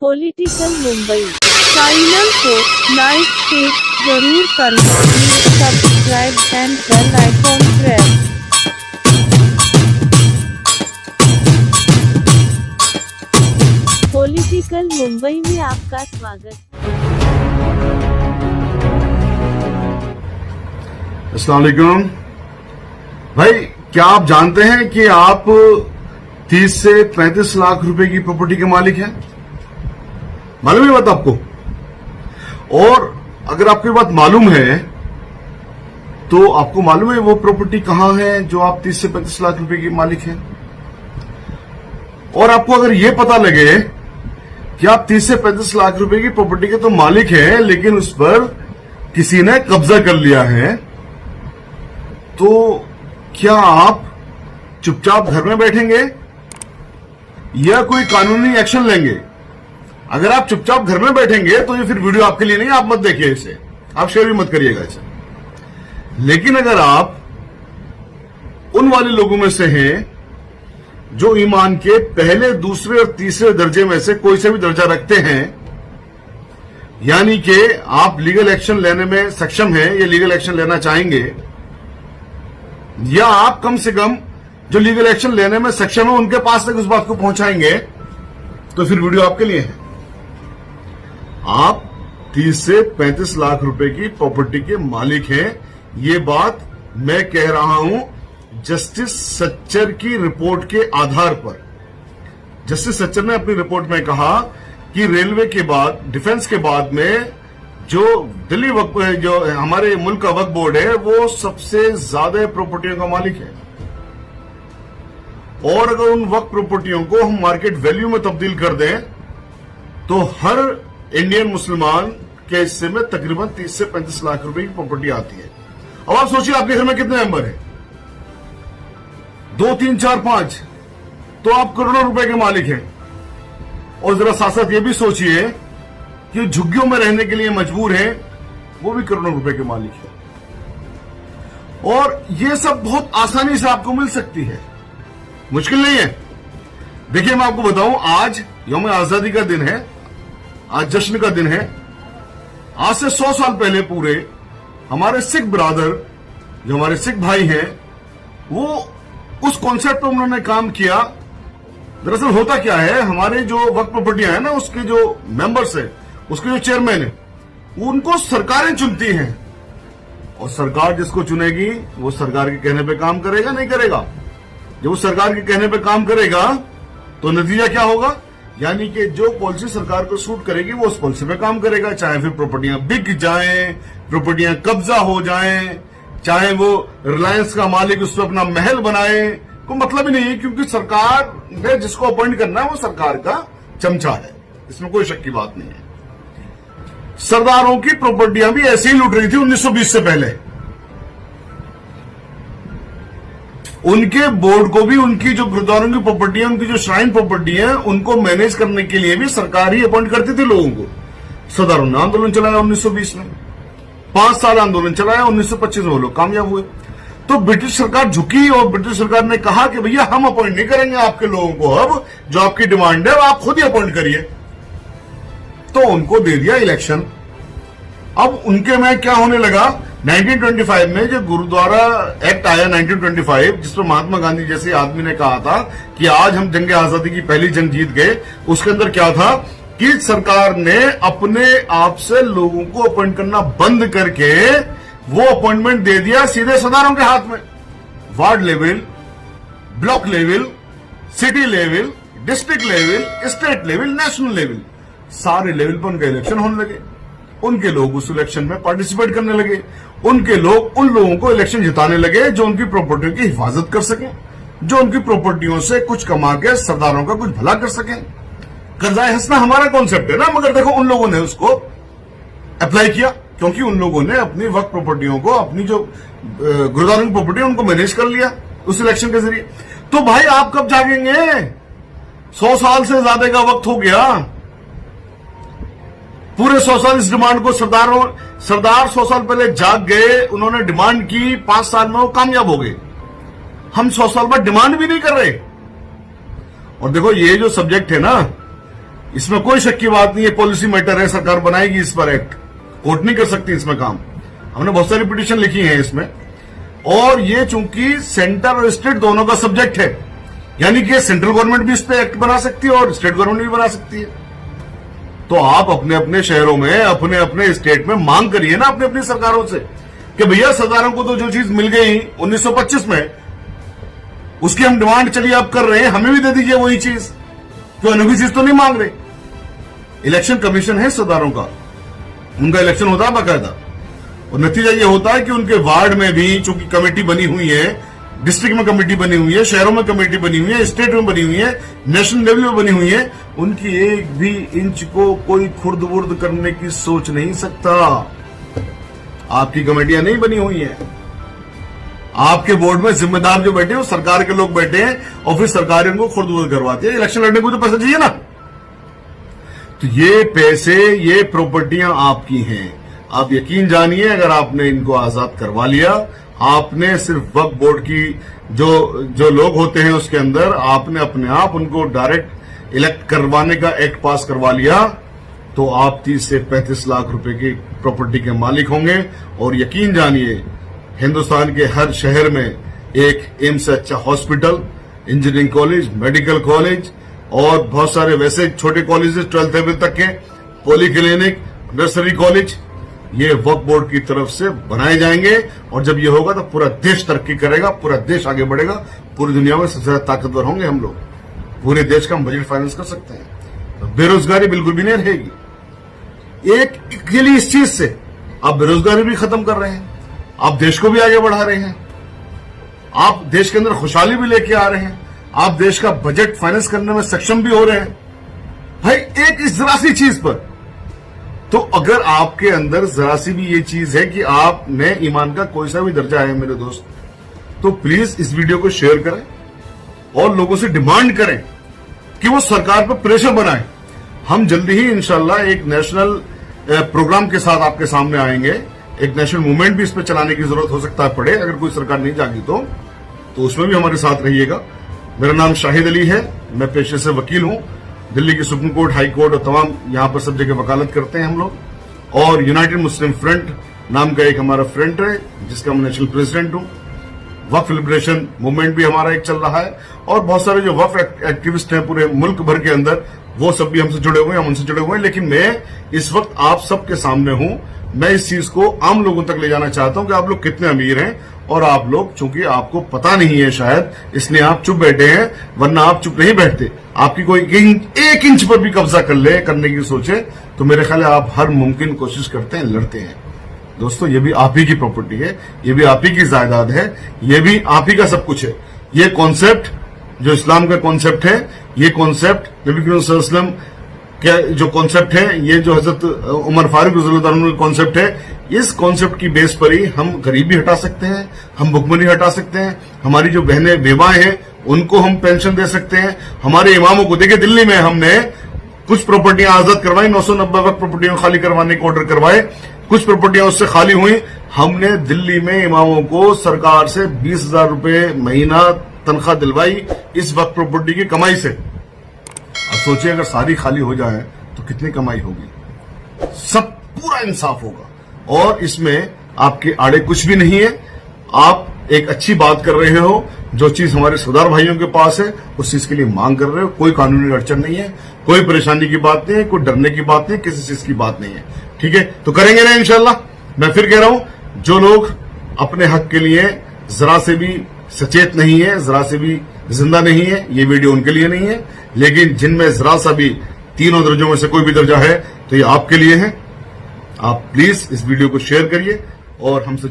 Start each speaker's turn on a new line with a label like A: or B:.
A: Political Mumbai channel को like share जरूर करें, subscribe and bell icon press. Political Mumbai में आपका स्वागत।
B: अस्सलाम वालेकुम भाई, क्या आप जानते हैं कि आप 30 से 35 लाख रुपए की प्रॉपर्टी के मालिक हैं? मालूम है बात आपको? और अगर आपको ये बात मालूम है तो आपको मालूम है वो प्रॉपर्टी कहां है जो आप 30 से 35 लाख रुपए की मालिक हैं? और आपको अगर ये पता लगे कि आप 30 से 35 लाख रुपए की प्रॉपर्टी के तो मालिक हैं, लेकिन उस पर किसी ने कब्जा कर लिया है, तो क्या आप चुपचाप घर में बैठेंगे या कोई कानूनी एक्शन लेंगे? अगर आप चुपचाप घर में बैठेंगे तो ये फिर वीडियो आपके लिए नहीं, आप मत देखिए इसे, आप शेयर भी मत करिएगा इसे। लेकिन अगर आप उन वाले लोगों में से हैं जो ईमान के पहले, दूसरे और तीसरे दर्जे में से कोई से भी दर्जा रखते हैं, यानी कि आप लीगल एक्शन लेने में सक्षम हैं या लीगल एक्शन लेना चाहेंगे, या आप कम से कम जो लीगल एक्शन लेने में सक्षम है उनके पास तक उस बात को पहुंचाएंगे, तो फिर वीडियो आपके लिए है। आप 30 से 35 लाख रुपए की प्रॉपर्टी के मालिक हैं, ये बात मैं कह रहा हूं जस्टिस सच्चर की रिपोर्ट के आधार पर। जस्टिस सच्चर ने अपनी रिपोर्ट में कहा कि रेलवे के बाद, डिफेंस के बाद में जो दिल्ली वक्फ, जो हमारे मुल्क का वक्फ बोर्ड है, वो सबसे ज्यादा प्रॉपर्टियों का मालिक है। और अगर उन वक्फ प्रॉपर्टियों को हम मार्केट वैल्यू में तब्दील कर दें तो हर इंडियन मुसलमान के हिस्से में तकरीबन 30 से 35 लाख रुपए की प्रॉपर्टी आती है। अब आप सोचिए आपके घर में कितने मेंबर हैं? 2, 3, 4, 5, तो आप करोड़ों रुपए के मालिक हैं। और जरा साथ साथ ये भी सोचिए कि झुग्गियों में रहने के लिए मजबूर हैं, वो भी करोड़ों रुपए के मालिक हैं। और ये सब बहुत आसानी से आपको मिल सकती है, मुश्किल नहीं है। देखिए मैं आपको बताऊं, आज यौम आजादी का दिन है, आज जश्न का दिन है। आज से 100 साल पहले पूरे हमारे सिख ब्रादर, जो हमारे सिख भाई हैं, वो उस कॉन्सेप्ट पर उन्होंने काम किया। दरअसल होता क्या है, हमारे जो वक्फ प्रॉपर्टियां हैं ना, उसके जो मेंबर्स हैं, उसके जो चेयरमैन है, उनको सरकारें चुनती हैं, और सरकार जिसको चुनेगी वो सरकार के कहने पे काम करेगा, नहीं करेगा? जब वो सरकार के कहने पे काम करेगा तो नतीजा क्या होगा? यानी कि जो पॉलिसी सरकार को सूट करेगी वो उस पॉलिसी पे काम करेगा, चाहे फिर प्रॉपर्टियां बिक जाएं, प्रॉपर्टियां कब्जा हो जाएं, चाहे वो रिलायंस का मालिक उस पर अपना महल बनाए, कोई मतलब ही नहीं है, क्योंकि सरकार ने जिसको अपॉइंट करना है वो सरकार का चमचा है, इसमें कोई शक की बात नहीं है। सरदारों की प्रॉपर्टियां भी ऐसे ही लूट रही थी 1920 से पहले। उनके बोर्ड को भी, उनकी जो गुरुद्वारों की प्रॉपर्टी है, उनकी जो श्राइन प्रॉपर्टी है, उनको मैनेज करने के लिए भी सरकार ही अपॉइंट करती थी लोगों को। सरदारों ने आंदोलन चलाया 1920 में, 5 साल आंदोलन चलाया, 1925 में वो लोग कामयाब हुए। तो ब्रिटिश सरकार झुकी और ब्रिटिश सरकार ने कहा कि भैया हम अपॉइंट नहीं करेंगे आपके लोगों को, अब जो आपकी डिमांड है वो आप खुद ही अपॉइंट करिए। तो उनको दे दिया इलेक्शन। अब उनके में क्या होने लगा, 1925 में जो गुरुद्वारा एक्ट आया 1925, जिस पर महात्मा गांधी जैसे आदमी ने कहा था कि आज हम जंग आजादी की पहली जंग जीत गए, उसके अंदर क्या था कि सरकार ने अपने आप से लोगों को अपॉइंट करना बंद करके वो अपॉइंटमेंट दे दिया सीधे सरदारों के हाथ में। Ward level, block level, city level, district level, state level, national level, सारे लेवल पर उनका इलेक्शन होने लगे। उनके लोग उस इलेक्शन में पार्टिसिपेट करने लगे, उनके लोग उन लोगों को इलेक्शन जिताने लगे जो उनकी प्रॉपर्टियों की हिफाजत कर सकें, जो उनकी प्रॉपर्टियों से कुछ कमा के सरदारों का कुछ भला कर सकें। कर्जाए हंसना हमारा कॉन्सेप्ट है ना, मगर देखो उन लोगों ने उसको अप्लाई किया, क्योंकि उन लोगों ने अपनी वक्त प्रॉपर्टियों को, अपनी जो गुरुद्वारों की प्रॉपर्टी उनको मैनेज कर लिया उस इलेक्शन के जरिए। तो भाई आप कब जागेंगे? 100 साल से ज्यादा का वक्त हो गया, पूरे 100 साल इस डिमांड को सरदार 100 साल पहले जाग गए, उन्होंने डिमांड की, 5 साल में वो कामयाब हो गए। हम 100 साल बाद डिमांड भी नहीं कर रहे। और देखो ये जो सब्जेक्ट है ना, इसमें कोई शक की बात नहीं है, पॉलिसी मैटर है, सरकार बनाएगी इस पर एक्ट, कोर्ट नहीं कर सकती इसमें काम। हमने बहुत सारी पिटीशन लिखी है इसमें, और ये चूंकि सेंटर और स्टेट दोनों का सब्जेक्ट है, यानी कि सेंट्रल गवर्नमेंट भी इस पे एक्ट बना सकती है और स्टेट गवर्नमेंट भी बना सकती है। तो आप अपने अपने शहरों में, अपने अपने स्टेट में मांग करिए ना अपनी अपनी सरकारों से कि भैया सरदारों को तो जो चीज मिल गई 1925 में, उसकी हम डिमांड चलिए आप कर रहे हैं, हमें भी दे दीजिए वही चीज, तो अनोखी चीज तो नहीं मांग रहे। इलेक्शन कमीशन है सरदारों का, उनका इलेक्शन होता है बाकायदा, और नतीजा ये होता है कि उनके वार्ड में भी चूंकि कमेटी बनी हुई है, डिस्ट्रिक्ट में कमेटी बनी हुई है, शहरों में कमेटी बनी हुई है, स्टेट में बनी हुई है, नेशनल लेवल में बनी हुई है, उनकी एक भी इंच को कोई खुर्द वुर्द करने की सोच नहीं सकता। आपकी कमेटियां नहीं बनी हुई है, आपके बोर्ड में जिम्मेदार जो बैठे हैं वो सरकार के लोग बैठे हैं, और फिर सरकार उनको खुर्द वुर्द करवाती है। इलेक्शन लड़ने को तो पैसा चाहिए ना। तो ये पैसे, ये प्रॉपर्टियां आपकी हैं। आप यकीन जानिए, अगर आपने इनको आजाद करवा लिया, आपने सिर्फ वक्फ बोर्ड की जो लोग होते हैं उसके अंदर आपने अपने आप उनको डायरेक्ट इलेक्ट करवाने का एक्ट पास करवा लिया, तो आप 30 से 35 लाख रुपए की प्रॉपर्टी के मालिक होंगे। और यकीन जानिए, हिंदुस्तान के हर शहर में एक एम्स से अच्छा hospital, engineering college, medical college और बहुत सारे वैसे छोटे कॉलेजेस 12th लेवल तक के, पॉली क्लिनिक, नर्सरी कॉलेज, ये वक्फ बोर्ड की तरफ से बनाए जाएंगे। और जब ये होगा तो पूरा देश तरक्की करेगा, पूरा देश आगे बढ़ेगा, पूरी दुनिया में सबसे ज्यादा ताकतवर होंगे हम लोग, पूरे देश का हम बजट फाइनेंस कर सकते हैं, तो बेरोजगारी बिल्कुल भी नहीं रहेगी। एक के लिए इस चीज से आप बेरोजगारी भी खत्म कर रहे हैं, आप देश को भी आगे बढ़ा रहे हैं, आप देश के अंदर खुशहाली भी लेके आ रहे हैं, आप देश का बजट फाइनेंस करने में सक्षम भी हो रहे हैं। भाई एक इस जरा सी चीज पर, तो अगर आपके अंदर जरा सी भी ये चीज है कि आप में ईमान का कोई सा भी दर्जा है मेरे दोस्त, तो प्लीज इस वीडियो को शेयर करें और लोगों से डिमांड करें कि वो सरकार पर प्रेशर बनाएं। हम जल्दी ही इंशाल्लाह एक नेशनल प्रोग्राम के साथ आपके सामने आएंगे। एक नेशनल मूवमेंट भी इस पर चलाने की जरूरत हो सकता है पड़े, अगर कोई सरकार नहीं जागी तो उसमें भी हमारे साथ रहिएगा। मेरा नाम शाहिद अली है, मैं पेशे से वकील हूं। दिल्ली की सुप्रीम कोर्ट, हाई कोर्ट और तमाम यहां पर सब जगह वकालत करते हैं हम लोग। और यूनाइटेड मुस्लिम फ्रंट नाम का एक हमारा फ्रंट है जिसका मैं नेशनल प्रेसिडेंट हूं। वक्फ लिबरेशन मूवमेंट भी हमारा एक चल रहा है, और बहुत सारे जो वक्फ एक्टिविस्ट हैं पूरे मुल्क भर के अंदर, वो सब भी हमसे जुड़े हुए हैं, हम उनसे जुड़े हुए हैं। लेकिन मैं इस वक्त आप सबके सामने हूं, मैं इस चीज को आम लोगों तक ले जाना चाहता हूं कि आप लोग कितने अमीर हैं, और आप लोग चूंकि आपको पता नहीं है शायद, इसलिए आप चुप बैठे हैं, वरना आप चुप नहीं बैठते। आपकी कोई एक इंच पर भी कब्जा करने की सोचे तो मेरे ख्याल आप हर मुमकिन कोशिश करते हैं, लड़ते हैं। दोस्तों, ये भी आप ही की प्रॉपर्टी है, ये भी आप ही की जायदाद है, ये भी आप ही का सब कुछ है। ये कॉन्सेप्ट जो इस्लाम का कॉन्सेप्ट है, ये कॉन्सेप्ट नबी करीम सल्लल्लाहु अलैहि वसल्लम क्या जो कॉन्सेप्ट है, ये जो हजरत उमर फारूक रज़ियल्लाहु अन्हु का कॉन्सेप्ट है, इस कॉन्सेप्ट की बेस पर ही हम गरीबी हटा सकते हैं, हम भुखमरी हटा सकते हैं, हमारी जो बहनें बेवाएं हैं उनको हम पेंशन दे सकते हैं, हमारे इमामों को, देखिए दिल्ली में हमने कुछ प्रॉपर्टियां आजाद करवाई, 990 वक्त प्रॉपर्टियां खाली करवाने के ऑर्डर करवाए, कुछ प्रॉपर्टियां उससे खाली हुई। हमने दिल्ली में इमामों को सरकार से 20,000 रुपए महीना तनख्वाह दिलवाई इस वक्त प्रॉपर्टी की कमाई से। अब सोचिए अगर सारी खाली हो जाए तो कितनी कमाई होगी, सब पूरा इंसाफ होगा। और इसमें आपके आड़े कुछ भी नहीं है, आप एक अच्छी बात कर रहे हो, जो चीज हमारे सरदार भाइयों के पास है उस चीज के लिए मांग कर रहे हो। कोई कानूनी अड़चन नहीं है, कोई परेशानी की बात नहीं है, कोई डरने की बात नहीं, किसी चीज की बात नहीं है। ठीक है, तो करेंगे ना इंशाल्लाह। मैं फिर कह रहा हूं, जो लोग अपने हक के लिए जरा से भी सचेत नहीं है, जरा से भी जिंदा नहीं है, ये वीडियो उनके लिए नहीं है। लेकिन जिनमें जरा सा भी तीनों दर्जों में से कोई भी दर्जा है तो ये आपके लिए है। आप प्लीज इस वीडियो को शेयर करिए और हमसे